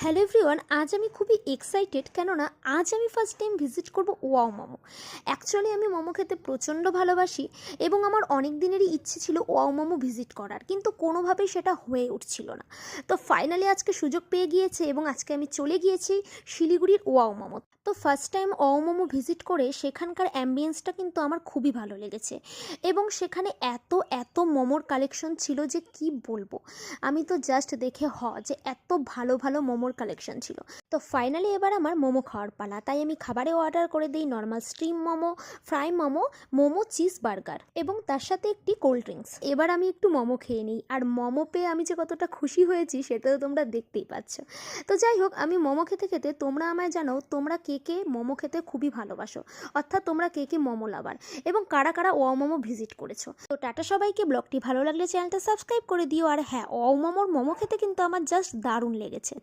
Hello everyone, আজ আমি খুবই এক্সাইটেড, কেননা আজ আমি ফার্স্ট টাইম ভিজিট করব ওয়াও মোমো। অ্যাকচুয়ালি আমি মোমো খেতে প্রচণ্ড ভালোবাসি এবং আমার অনেক দিনেরই ইচ্ছে ছিল ওয়াও মোমো ভিজিট করার, কিন্তু কোনোভাবেই সেটা হয়ে উঠছিল না। তো ফাইনালি আজকে সুযোগ পেয়ে গিয়েছে এবং আজকে আমি চলে গিয়েছি শিলিগুড়ির ওয়াও মোমো। তো first time wow momo visit করে সেখানকার অ্যাম্বিয়েন্সটা কিন্তু আমার খুবই ভালো লেগেছে এবং সেখানে এত এত মোমোর কালেকশন ছিল যে কি বলবো। আমি তো জাস্ট দেখে যে এত ভালো ভালো মোমোর কালেকশন ছিল। তো ফাইনালি এবার আমার মোমো খাওয়ার পালা, তাই আমি খাবারে অর্ডার করে দিই normal steam momo, fry momo, momo cheese burger এবং তার সাথে একটি কোল্ড ড্রিঙ্কস। এবার আমি একটু মোমো খেয়ে নিই, আর মোমো পেয়ে আমি যে কতটা খুশি হয়েছি সেটা তো তোমরা দেখতেই পাচ্ছ। তো যাই হোক, আমি মোমো খেতে খেতে তোমরা আমায় জানাও তোমরা কে কে মোমো খেতে খুবই ভালোবাসো, অর্থাৎ তোমরা কে কে মোমো লাভার এবং কারা কারা ওয়াও মোমো ভিজিট করেছো। তো টাটা সবাইকে, ব্লগটি ভালো লাগলে চ্যানেলটা সাবস্ক্রাইব করে দিও। আর হ্যাঁ, ওয়াও মোমোর মোমো খেতে কিন্তু আমার জাস্ট দারুণ লেগেছে।